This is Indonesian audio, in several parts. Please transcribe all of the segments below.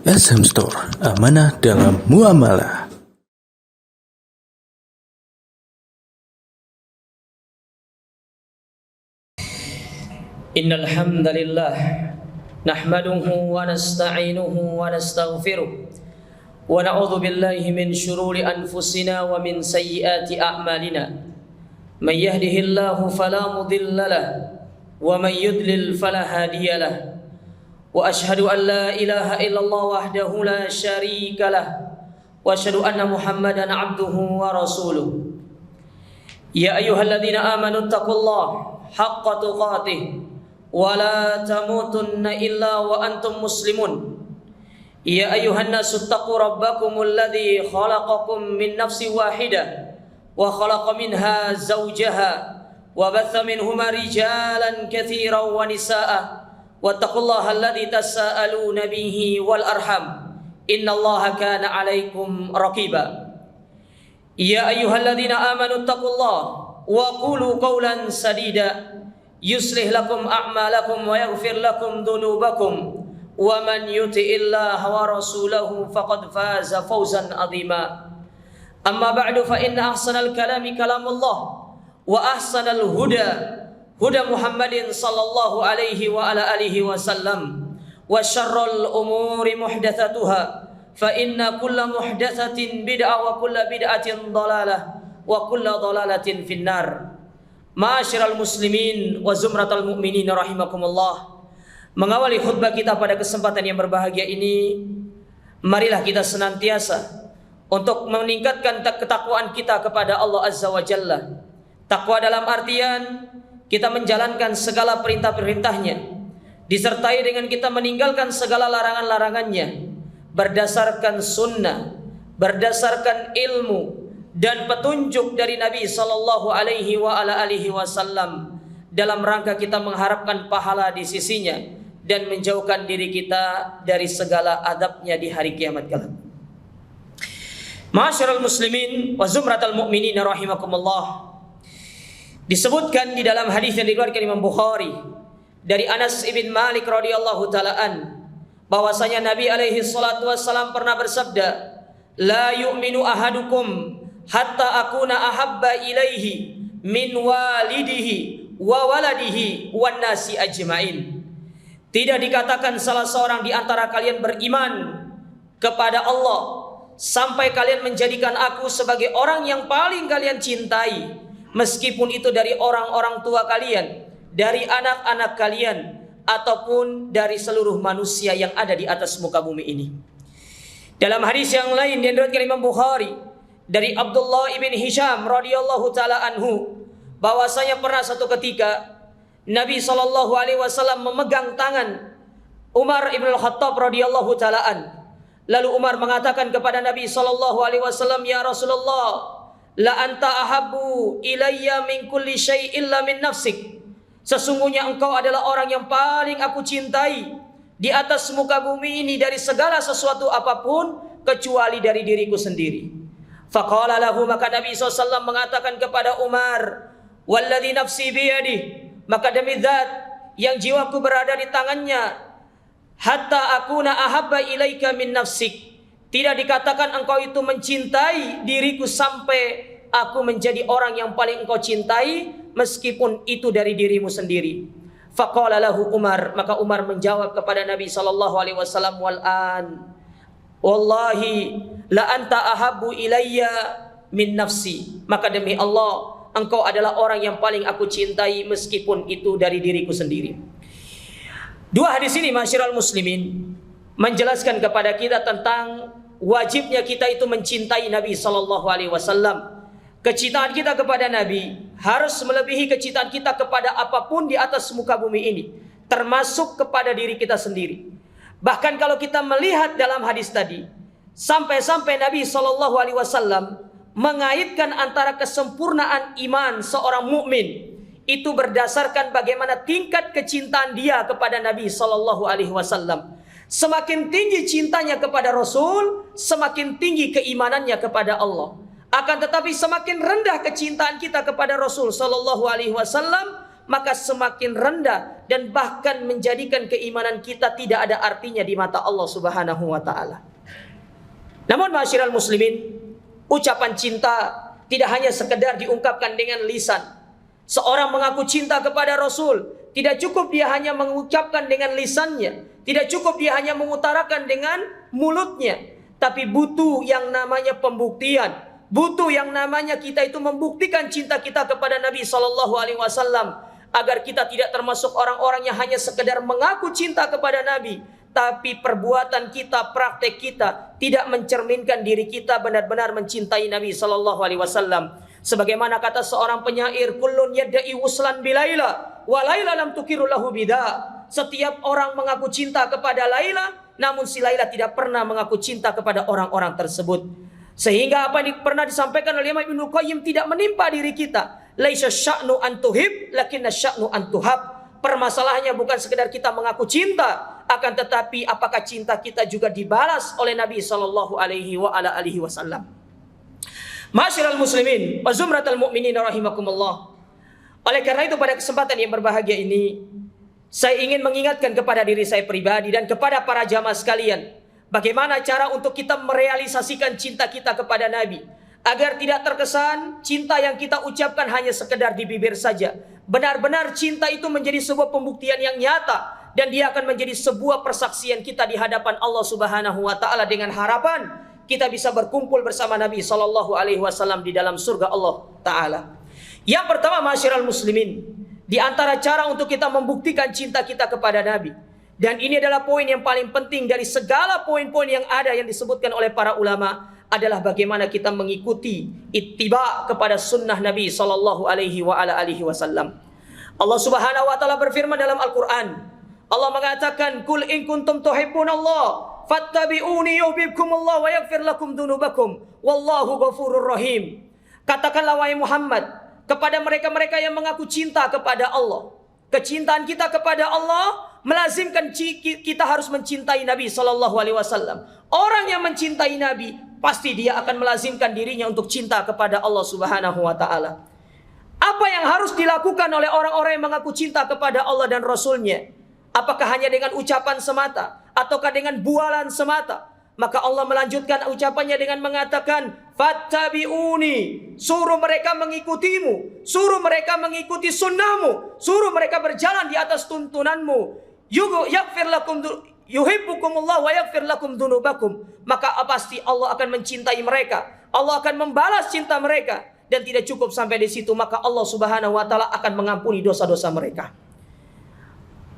SM Store, amanah dalam muamalah. Innal hamdalillah nahmaduhu wa nasta'inuhu wa nastaghfiruh wa na'udzu billahi min shururi anfusina wa min sayyiati a'malina. May yahdihillahu fala mudilla lahu wa may yudlil fala hadiya lahu. Wa ashhadu an la ilaha illallah wahdahu la syarika lahu wa ashhadu anna Muhammadan 'abduhu wa rasuluh. Ya ayyuhalladzina amanu taqullaha haqqa tuqatih wa la tamutunna illa wa antum muslimun. Ya ayyuhan nasu taqu rabbakumul ladzi khalaqakum min nafsin wahidah wa khalaqa minha zawjaha wa batha minhuma rijalan katsiran wa nisaa'a wattaqullaha alladzi tasaaluna bihi wal arham innallaha kana 'alaikum raqiba. Ya ayyuhalladzina amanu taqullaha wa qulu qawlan sadida yuslih lakum a'malakum wa yaghfir lakum dhunubakum wa man yuti'illaha wa rasulahu faqad faza fawzan 'azima. Amma ba'du fa inna ahsanal kalami kalamullah wa ahsanal huda huda Muhammadin sallallahu alaihi wa ala alihi wasallam wa syarrul umuri muhdatsatuha fa inna kulla muhdatsatin bid'ah wa kulla bid'atin dhalalah wa kulla dhalalatin finnar. Ma'asyiral muslimin wa zumratal mu'minin rahimakumullah. Mengawali khutbah kita pada kesempatan yang berbahagia ini, marilah kita senantiasa untuk meningkatkan ketakwaan kita kepada Allah Azza wa Jalla. Takwa dalam artian kita menjalankan segala perintah-perintahnya, disertai dengan kita meninggalkan segala larangan-larangannya, berdasarkan sunnah, berdasarkan ilmu dan petunjuk dari Nabi sallallahu alaihi wa ala alihi wasallam, dalam rangka kita mengharapkan pahala di sisinya dan menjauhkan diri kita dari segala adabnya di hari kiamat kelak. Ma'asyiral muslimin wa zumratal mu'minin rahimakumullah. Disebutkan di dalam hadis yang diriwayatkan Imam Bukhari dari Anas ibn Malik radhiyallahu taala bahwasanya Nabi alaihi salatu wassalam pernah bersabda, la yu'minu ahadukum hatta akuna ahabba ilaihi min walidihi wa waladihi wan nasi ajmain. Tidak dikatakan salah seorang di antara kalian beriman kepada Allah sampai kalian menjadikan aku sebagai orang yang paling kalian cintai, meskipun itu dari orang-orang tua kalian, dari anak-anak kalian, ataupun dari seluruh manusia yang ada di atas muka bumi ini. Dalam hadis yang lain yang diriwayatkan Imam Bukhari dari Abdullah ibn Hisham radhiyallahu taala anhu, bahwasanya pernah satu ketika Nabi sallallahu alaihi wasallam memegang tangan Umar ibn al-Khattab radhiyallahu taala an. Lalu Umar mengatakan kepada Nabi sallallahu alaihi wasallam, ya Rasulullah, la anta ahabbu ilayya min kulli syai' illa min nafsik. Sesungguhnya engkau adalah orang yang paling aku cintai di atas muka bumi ini dari segala sesuatu apapun kecuali dari diriku sendiri. Faqala lahu, maka Nabi SAW mengatakan kepada Umar, walladzi nafsi biyadih, maka demi zat yang jiwaku berada di tangannya, hatta akuna ahabba ilaika min nafsik. Tidak dikatakan engkau itu mencintai diriku sampai aku menjadi orang yang paling engkau cintai, meskipun itu dari dirimu sendiri. Faqala lahu Umar, maka Umar menjawab kepada Nabi sallallahu alaihi wasallam, wal an wallahi la anta ahabbu ilayya min nafsi. Maka demi Allah, engkau adalah orang yang paling aku cintai meskipun itu dari diriku sendiri. Dua hadis ini masyiral muslimin menjelaskan kepada kita tentang wajibnya kita itu mencintai Nabi sallallahu alaihi wasallam. Kecintaan kita kepada Nabi harus melebihi kecintaan kita kepada apapun di atas muka bumi ini, termasuk kepada diri kita sendiri. Bahkan kalau kita melihat dalam hadis tadi, sampai-sampai Nabi sallallahu alaihi wasallam mengaitkan antara kesempurnaan iman seorang mukmin itu berdasarkan bagaimana tingkat kecintaan dia kepada Nabi sallallahu alaihi wasallam. Semakin tinggi cintanya kepada Rasul, semakin tinggi keimanannya kepada Allah. Akan tetapi semakin rendah kecintaan kita kepada Rasul sallallahu alaihi wasallam, maka semakin rendah dan bahkan menjadikan keimanan kita tidak ada artinya di mata Allah Subhanahu wa taala. Namun ma'asyiral muslimin, ucapan cinta tidak hanya sekedar diungkapkan dengan lisan. Seorang mengaku cinta kepada Rasul, tidak cukup dia hanya mengucapkan dengan lisannya, tidak cukup dia hanya mengutarakan dengan mulutnya, tapi butuh yang namanya pembuktian, butuh yang namanya kita itu membuktikan cinta kita kepada Nabi SAW, agar kita tidak termasuk orang-orang yang hanya sekedar mengaku cinta kepada Nabi, tapi perbuatan kita, praktek kita tidak mencerminkan diri kita benar-benar mencintai Nabi SAW. Sebagaimana kata seorang penyair, kullun yadda'i wuslan bilaila wa laila lam tukiru lahu bida. Setiap orang mengaku cinta kepada Laila, namun si Laila tidak pernah mengaku cinta kepada orang-orang tersebut. Sehingga apa yang pernah disampaikan oleh Imam Ibnu Qayyim tidak menimpa diri kita. Laisa sya'nu an tuhib, lakinna sya'nu an tuhab. Permasalahannya bukan sekedar kita mengaku cinta, akan tetapi apakah cinta kita juga dibalas oleh Nabi sallallahu alaihi wasallam. Ma'asyiral muslimin wa zumratal mu'minin rahimakumullah. Oleh karena itu pada kesempatan yang berbahagia ini, saya ingin mengingatkan kepada diri saya pribadi dan kepada para jamaah sekalian, bagaimana cara untuk kita merealisasikan cinta kita kepada Nabi, agar tidak terkesan cinta yang kita ucapkan hanya sekedar di bibir saja. Benar-benar cinta itu menjadi sebuah pembuktian yang nyata, dan dia akan menjadi sebuah persaksian kita di hadapan Allah Subhanahu wa taala dengan harapan kita bisa berkumpul bersama Nabi sallallahu alaihi wasallam di dalam surga Allah taala. Yang pertama, ma'asyiral muslimin, di antara cara untuk kita membuktikan cinta kita kepada Nabi, dan ini adalah poin yang paling penting dari segala poin-poin yang ada yang disebutkan oleh para ulama, adalah bagaimana kita mengikuti ittiba kepada sunnah Nabi sallallahu alaihi wasallam. Allah Subhanahu wa taala berfirman dalam Al-Qur'an. Allah mengatakan, "Qul in kuntum tuhibbunallah fattabi'uni yuhibbukumullah wa yaghfir lakum dzunubakum wallahu ghafurur rahim." Katakanlah wahai Muhammad kepada mereka-mereka yang mengaku cinta kepada Allah. Kecintaan kita kepada Allah melazimkan kita harus mencintai Nabi sallallahu alaihi wasallam. Orang yang mencintai Nabi pasti dia akan melazimkan dirinya untuk cinta kepada Allah Subhanahu wa taala. Apa yang harus dilakukan oleh orang-orang yang mengaku cinta kepada Allah dan Rasulnya? Apakah hanya dengan ucapan semata, ataukah dengan bualan semata? Maka Allah melanjutkan ucapannya dengan mengatakan, fattabi'uni, suruh mereka mengikutimu, suruh mereka mengikuti sunnahmu, suruh mereka berjalan di atas tuntunanmu. Yaghfir lakum yuhibbukumullah wa yaghfir lakum dzunubakum. Maka pasti Allah akan mencintai mereka, Allah akan membalas cinta mereka, dan tidak cukup sampai di situ, maka Allah Subhanahu wa taala akan mengampuni dosa-dosa mereka.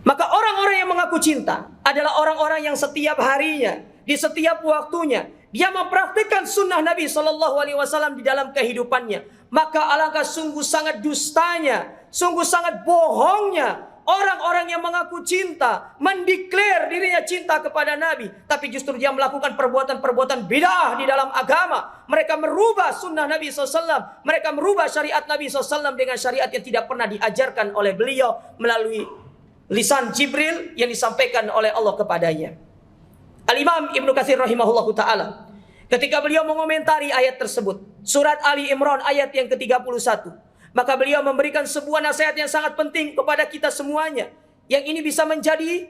Maka orang-orang yang mengaku cinta adalah orang-orang yang setiap harinya, di setiap waktunya, dia mempraktikkan sunnah Nabi SAW di dalam kehidupannya. Maka alangkah sungguh sangat dustanya, sungguh sangat bohongnya orang-orang yang mengaku cinta, mendeklar dirinya cinta kepada Nabi, tapi justru dia melakukan perbuatan-perbuatan bid'ah di dalam agama. Mereka merubah sunnah Nabi SAW, mereka merubah syariat Nabi SAW dengan syariat yang tidak pernah diajarkan oleh beliau melalui lisan Jibril yang disampaikan oleh Allah kepadanya. Al-Imam Ibnu Katsir rahimahullahu ta'ala, ketika beliau mengomentari ayat tersebut, surat Ali Imran ayat yang ke-31, maka beliau memberikan sebuah nasihat yang sangat penting kepada kita semuanya, yang ini bisa menjadi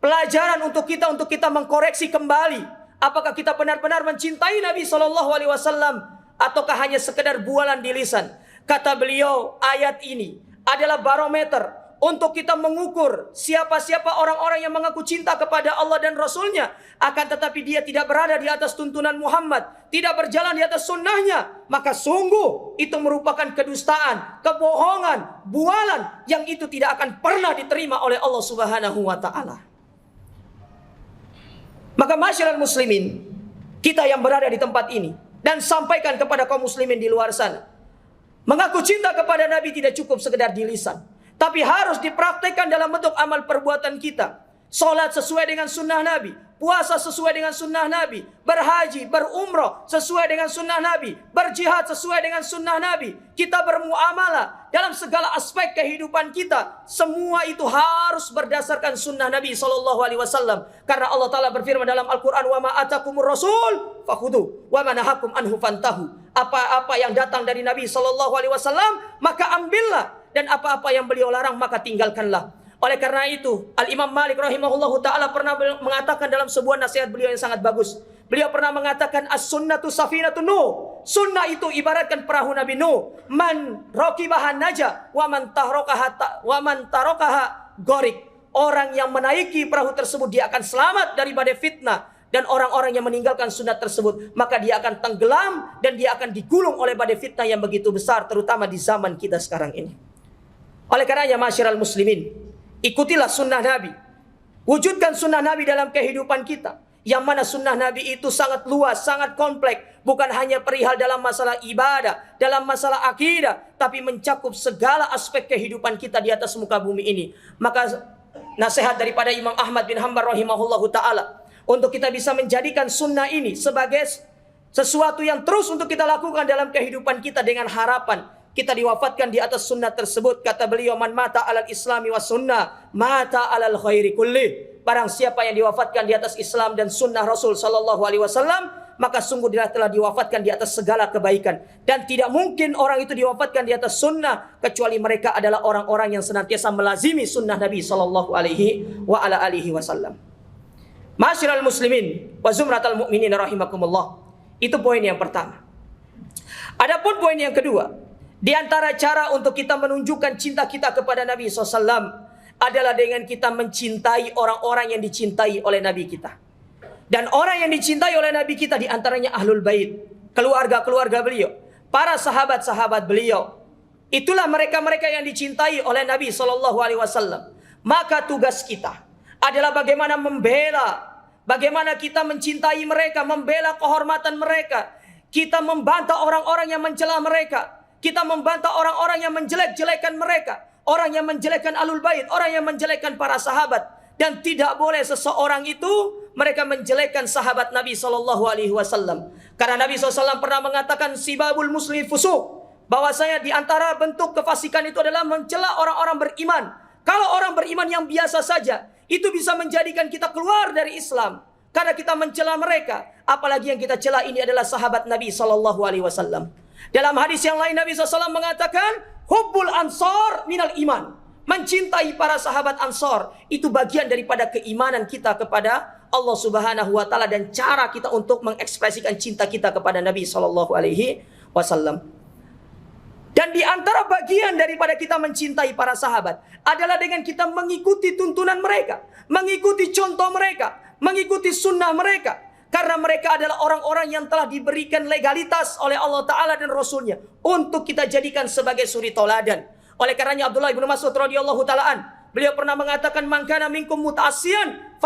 pelajaran untuk kita mengkoreksi kembali apakah kita benar-benar mencintai Nabi SAW ataukah hanya sekedar bualan di lisan. Kata beliau, ayat ini adalah barometer untuk kita mengukur siapa-siapa orang-orang yang mengaku cinta kepada Allah dan Rasulnya, akan tetapi dia tidak berada di atas tuntunan Muhammad, tidak berjalan di atas sunnahnya, maka sungguh itu merupakan kedustaan, kebohongan, bualan yang itu tidak akan pernah diterima oleh Allah Subhanahu wa ta'ala. Maka masyarakat muslimin, kita yang berada di tempat ini, dan sampaikan kepada kaum muslimin di luar sana, mengaku cinta kepada Nabi tidak cukup sekedar di lisan, tapi harus dipraktekkan dalam bentuk amal perbuatan kita. Salat sesuai dengan sunnah Nabi, puasa sesuai dengan sunnah Nabi, berhaji, berumrah sesuai dengan sunnah Nabi, berjihad sesuai dengan sunnah Nabi. Kita bermuamalah dalam segala aspek kehidupan kita, semua itu harus berdasarkan sunnah Nabi SAW. Karena Allah Ta'ala berfirman dalam Al-Quran, wa ma atakumur rasul fakhudu wa ma nahakum anhu fantahu. Apa-apa yang datang dari Nabi SAW, maka ambillah, dan apa-apa yang beliau larang maka tinggalkanlah. Oleh karena itu, Al-Imam Malik rahimahullahu ta'ala pernah mengatakan dalam sebuah nasihat beliau yang sangat bagus. Beliau pernah mengatakan, as-sunnatu safinatun Nuh. Sunnah itu ibaratkan perahu Nabi Nuh. Man raqibaha naja, wa man tarakaha gorik. Orang yang menaiki perahu tersebut, dia akan selamat daripada fitnah. Dan orang-orang yang meninggalkan sunnah tersebut, maka dia akan tenggelam dan dia akan digulung oleh badai fitnah yang begitu besar, terutama di zaman kita sekarang ini. Oleh karenanya, masyiral muslimin, ikutilah sunnah Nabi. Wujudkan sunnah Nabi dalam kehidupan kita. Yang mana sunnah Nabi itu sangat luas, sangat kompleks. Bukan hanya perihal dalam masalah ibadah, dalam masalah akidah, tapi mencakup segala aspek kehidupan kita di atas muka bumi ini. Maka nasihat daripada Imam Ahmad bin Hanbal rahimahullahu ta'ala, untuk kita bisa menjadikan sunnah ini sebagai sesuatu yang terus untuk kita lakukan dalam kehidupan kita dengan harapan kita diwafatkan di atas sunnah tersebut. Kata beliau, man mata alal islami wa sunnah, mata alal khairi kulli. Barang siapa yang diwafatkan di atas Islam dan sunnah Rasul sallallahu alaihi wasallam, maka sungguh dia telah diwafatkan di atas segala kebaikan. Dan tidak mungkin orang itu diwafatkan di atas sunnah kecuali mereka adalah orang-orang yang senantiasa melazimi sunnah Nabi sallallahu alaihi wasallam. Masyiral muslimin wa zumratal mu'minin rahimakumullah. Itu poin yang pertama. Adapun poin yang kedua, di antara cara untuk kita menunjukkan cinta kita kepada Nabi SAW adalah dengan kita mencintai orang-orang yang dicintai oleh Nabi kita. Dan orang yang dicintai oleh Nabi kita di antaranya Ahlul Bait, keluarga-keluarga beliau, para sahabat-sahabat beliau. Itulah mereka-mereka yang dicintai oleh Nabi SAW. Maka tugas kita adalah bagaimana membela, bagaimana kita mencintai mereka, membela kehormatan mereka. Kita membantah orang-orang yang mencela mereka. Kita membantah orang-orang yang menjelek-jelekan mereka. Orang yang menjelekkan Ahlul Bait, orang yang menjelekkan para sahabat. Dan tidak boleh seseorang itu mereka menjelekkan sahabat Nabi SAW. Karena Nabi SAW pernah mengatakan sibabul muslim fusuq, bahwasanya di antara bentuk kefasikan itu adalah mencela orang-orang beriman. Kalau orang beriman yang biasa saja, itu bisa menjadikan kita keluar dari Islam. Karena kita mencela mereka. Apalagi yang kita cela ini adalah sahabat Nabi SAW. Dalam hadis yang lain Nabi SAW mengatakan, hubbul ansar minal iman. Mencintai para sahabat Ansar itu bagian daripada keimanan kita kepada Allah Subhanahu wa taala dan cara kita untuk mengekspresikan cinta kita kepada Nabi sallallahu alaihi wasallam. Dan di antara bagian daripada kita mencintai para sahabat adalah dengan kita mengikuti tuntunan mereka, mengikuti contoh mereka, mengikuti sunnah mereka. Karena mereka adalah orang-orang yang telah diberikan legalitas oleh Allah Ta'ala dan Rasulnya untuk kita jadikan sebagai suri toladan. Oleh karenanya Abdullah bin Mas'ud radhiyallahu ta'ala beliau pernah mengatakan, man kana minkum muta'assiyan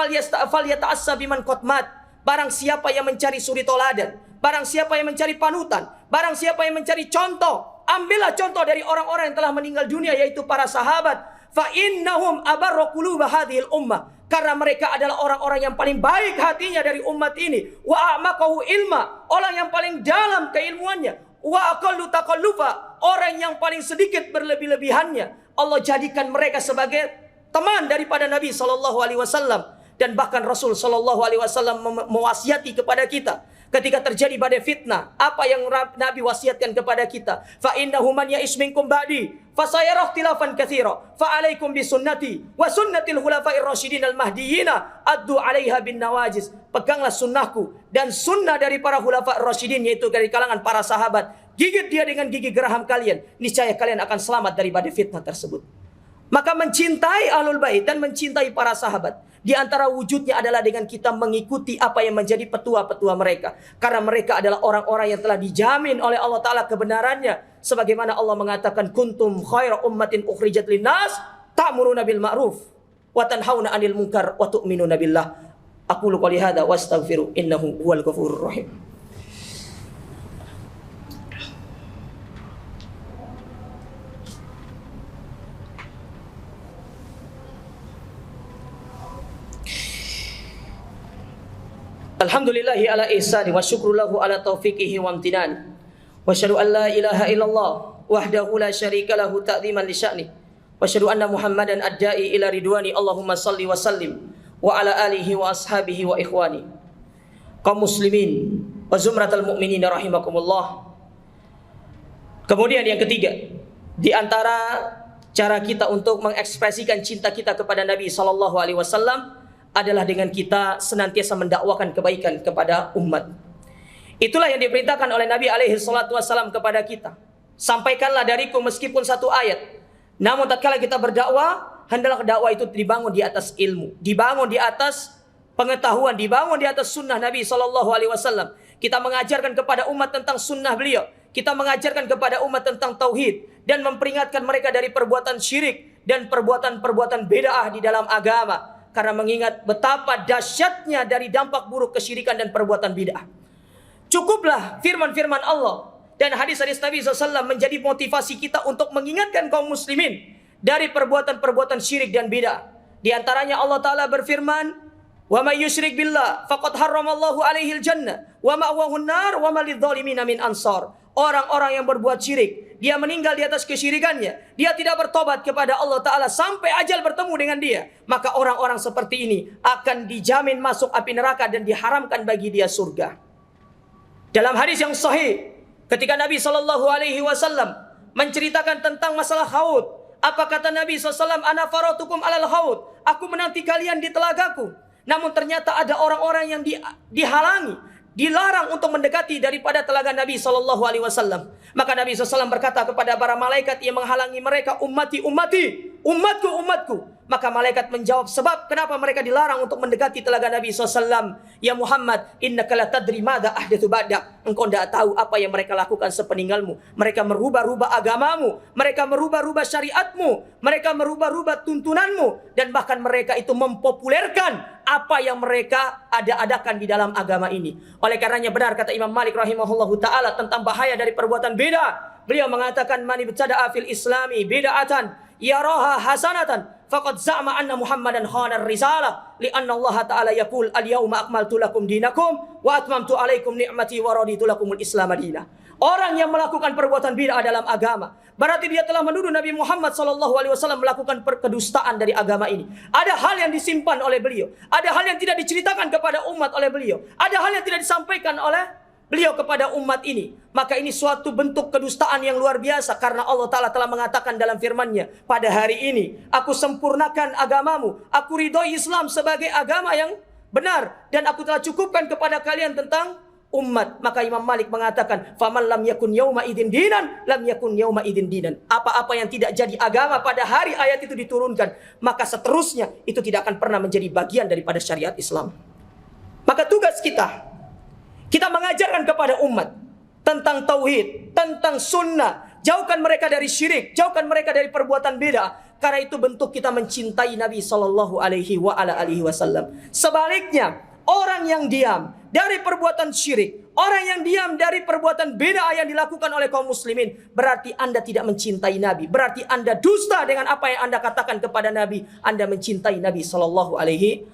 falyata'assa biman qad mat. Barang siapa yang mencari suri toladan, barang siapa yang mencari panutan, barang siapa yang mencari contoh, ambillah contoh dari orang-orang yang telah meninggal dunia, yaitu para sahabat. Fa innahum abarru quluba hadhil ummah. Karena mereka adalah orang-orang yang paling baik hatinya dari umat ini. Wa a'maqahu ilma, orang yang paling dalam keilmuannya. Wa aqallu taqallufa, orang yang paling sedikit berlebih-lebihannya. Allah jadikan mereka sebagai teman daripada Nabi SAW. Dan bahkan Rasul SAW mewasiati kepada kita ketika terjadi badai fitnah, apa yang Nabi wasiatkan kepada kita, fa innahu man ya'ish minkum ba'di fasayara ikhtilafan katsira fa 'alaikum bisunnati wa sunnatil khulafa'ir rasyidin al mahdiyyin addu 'alaiha bin nawajiz. Peganglah sunnahku dan sunnah dari para khulafa'ir rasyidin, yaitu dari kalangan para sahabat. Gigit dia dengan gigi geraham kalian, niscaya kalian akan selamat dari badai fitnah tersebut. Maka mencintai Ahlul Bait dan mencintai para sahabat, di antara wujudnya adalah dengan kita mengikuti apa yang menjadi petua-petua mereka. Karena mereka adalah orang-orang yang telah dijamin oleh Allah Ta'ala kebenarannya. Sebagaimana Allah mengatakan, kuntum khaira ummatin ukhrijat linnas ta'muruna bil ma'ruf wa tanhauna 'anil munkar wa tu'minuna billah. Aqulu qouli hadza wastaghfiru innahu huwal ghafurur rahim. Alhamdulillahi ala ihsani wa syukru lahu ala taufiqihi wa amtinan. Wa asyhadu an la ilaha illallah wahdahu la syarika lahu ta'ziman li sya'ni. Wa asyhadu anna Muhammadan ad-da'i ila ridwani. Allahumma salli wa sallim wa ala alihi wa ashabihi wa ikhwani. Kaum muslimin wa zumratal mu'minin rahimakumullah. Kemudian yang ketiga, di antara cara kita untuk mengekspresikan cinta kita kepada Nabi sallallahu alaihi wasallam adalah dengan kita senantiasa mendakwakan kebaikan kepada umat. Itulah yang diperintahkan oleh Nabi alaihi salatu wasallam kepada kita. Sampaikanlah dariku meskipun satu ayat. Namun tatkala kita berdakwah, hendaklah dakwah itu dibangun di atas ilmu, dibangun di atas pengetahuan, dibangun di atas sunnah Nabi sallallahu alaihi wasallam. Kita mengajarkan kepada umat tentang sunnah beliau. Kita mengajarkan kepada umat tentang tauhid dan memperingatkan mereka dari perbuatan syirik dan perbuatan-perbuatan bid'ah di dalam agama. Karena mengingat betapa dahsyatnya dari dampak buruk kesyirikan dan perbuatan bid'ah. Cukuplah firman-firman Allah dan hadis-hadis Nabi SAW menjadi motivasi kita untuk mengingatkan kaum muslimin dari perbuatan-perbuatan syirik dan bid'ah. Di antaranya Allah Ta'ala berfirman, "Wa may yusyrik billah faqad harramallahu alaihil jannah wa ma'wahu an-nar wa ma lidh-dhalimina min ansar." Orang-orang yang berbuat syirik, dia meninggal di atas kesyirikannya, dia tidak bertobat kepada Allah Ta'ala sampai ajal bertemu dengan dia, maka orang-orang seperti ini akan dijamin masuk api neraka dan diharamkan bagi dia surga. Dalam hadis yang sahih, ketika Nabi SAW menceritakan tentang masalah haud, apa kata Nabi SAW? "Ana faratukum alal haud." Aku menanti kalian di telagaku. Namun ternyata ada orang-orang yang dihalangi, dilarang untuk mendekati daripada telaga Nabi SAW. Maka Nabi SAW berkata kepada para malaikat yang menghalangi mereka, "Ummati, ummati, umatku, umatku." Maka malaikat menjawab, sebab kenapa mereka dilarang untuk mendekati telaga Nabi SAW? "Ya Muhammad, innaka la tadri madza ahdatsu ba'dak." Engkau tidak tahu apa yang mereka lakukan sepeninggalmu. Mereka merubah-rubah agamamu, mereka merubah-rubah syariatmu, mereka merubah-rubah tuntunanmu, dan bahkan mereka itu mempopulerkan apa yang mereka adakan di dalam agama ini. Oleh karenanya benar kata Imam Malik rahimahullahu ta'ala tentang bahaya dari perbuatan bid'ah. Beliau mengatakan, "Man ibtada'a fil islami bid'atan yaraha hasanatan faqad za'ama anna Muhammadan khana ar-risalah li'anna Allah ta'ala yaqul al-yauma akmaltu lakum dinakum wa atmamtu 'alaikum ni'mati wa raditu lakumul Islam madinah." Orang yang melakukan perbuatan bid'ah dalam agama, berarti dia telah menuduh Nabi Muhammad SAW melakukan kedustaan dari agama ini. Ada hal yang disimpan oleh beliau, ada hal yang tidak diceritakan kepada umat oleh beliau, ada hal yang tidak disampaikan oleh beliau kepada umat ini. Maka ini suatu bentuk kedustaan yang luar biasa, karena Allah Ta'ala telah mengatakan dalam firman-Nya, "Pada hari ini aku sempurnakan agamamu, aku ridhoi Islam sebagai agama yang benar, dan aku telah cukupkan kepada kalian tentang umat." Maka Imam Malik mengatakan, "Faman lam yakun yauma idin dinan, lam yakun yauma idin dinan." Apa-apa yang tidak jadi agama pada hari ayat itu diturunkan, maka seterusnya itu tidak akan pernah menjadi bagian daripada syariat Islam. Maka tugas kita mengajarkan kepada umat tentang tauhid, tentang sunnah. Jauhkan mereka dari syirik, jauhkan mereka dari perbuatan bid'ah. Karena itu bentuk kita mencintai Nabi sallallahu alaihi wasallam. Sebaliknya, orang yang diam dari perbuatan syirik, orang yang diam dari perbuatan bid'ah yang dilakukan oleh kaum muslimin, berarti Anda tidak mencintai Nabi. Berarti Anda dusta dengan apa yang Anda katakan kepada Nabi. Anda mencintai Nabi sallallahu alaihi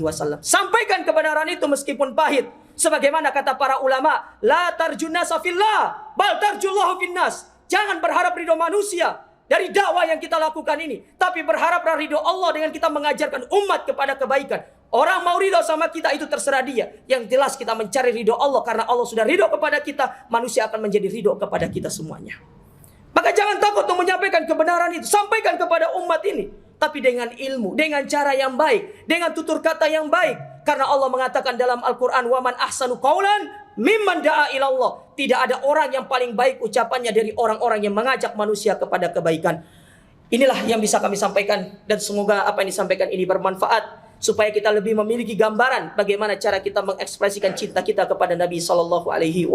wasallam. Sampaikan kebenaran itu meskipun pahit. Sebagaimana kata para ulama, "La tarjunasa fillah, bal tarjullahu finnas." Jangan berharap ridho manusia dari dakwah yang kita lakukan ini, tapi berharap ridho Allah dengan kita mengajarkan umat kepada kebaikan. Orang mau ridho sama kita itu terserah dia. Yang jelas kita mencari ridho Allah, karena Allah sudah ridho kepada kita, manusia akan menjadi ridho kepada kita semuanya. Maka jangan takut untuk menyampaikan kebenaran itu. Sampaikan kepada umat ini, tapi dengan ilmu, dengan cara yang baik, dengan tutur kata yang baik. Karena Allah mengatakan dalam Al-Quran, "Waman ahsanu qawlan mimman da'a ilallah." Tidak ada orang yang paling baik ucapannya dari orang-orang yang mengajak manusia kepada kebaikan. Inilah yang bisa kami sampaikan, dan semoga apa yang disampaikan ini bermanfaat, supaya kita lebih memiliki gambaran bagaimana cara kita mengekspresikan cinta kita kepada Nabi sallallahu alaihi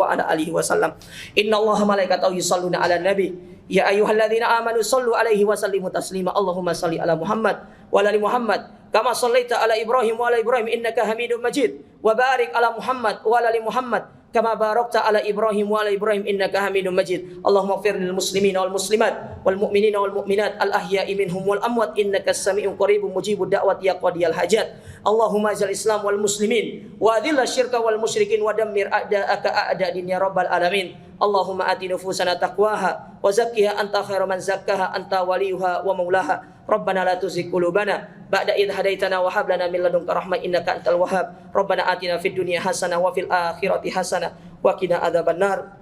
wasallam. Innallaha malaikatahu yusholluna 'alan nabi, ya ayyuhalladzina amanu shallu alaihi wa sallimu taslima. Allahumma shalli ala Muhammad wa ala ali Muhammad kama shallaita ala Ibrahim wa ala Ibrahim innaka Hamidum Majid, wa barik ala Muhammad wa ala ali Muhammad kama barakta ala Ibrahim wa ala Ibrahim innaka Hamidum Majid. Allahumma ighfir lil muslimina wal muslimat wal mu'minina wal mu'minat al ahya'i minhum wal amwat innakas sami'un qaribun mujibud da'wati ya qadiyal hajat. Allahumma izil Islam wal muslimin wa adhil syirka wal musyrikin wa dammir a'da'aka a'da' din ya rabbal alamin. Allahumma ati nufusana taqwaha wa zakkiha anta khairu man zakkaha anta waliyuha wa maulaha. Rabbana la tuzigh qulubana ba'da idh hadaitana wa hab lana min ladunka rahmah innaka antal wahhab. Rabbana atina fid dunya hasanah wa fil akhirati hasanah wa qina adzabannar.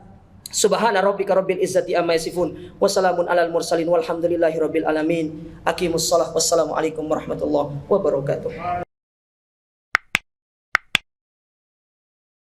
Subhana rabbika rabbil izzati amma yasifun wa salamun alal mursalin walhamdulillahi rabbil alamin. Aqimus shalah. Wassalamualaikum warahmatullahi wabarakatuh.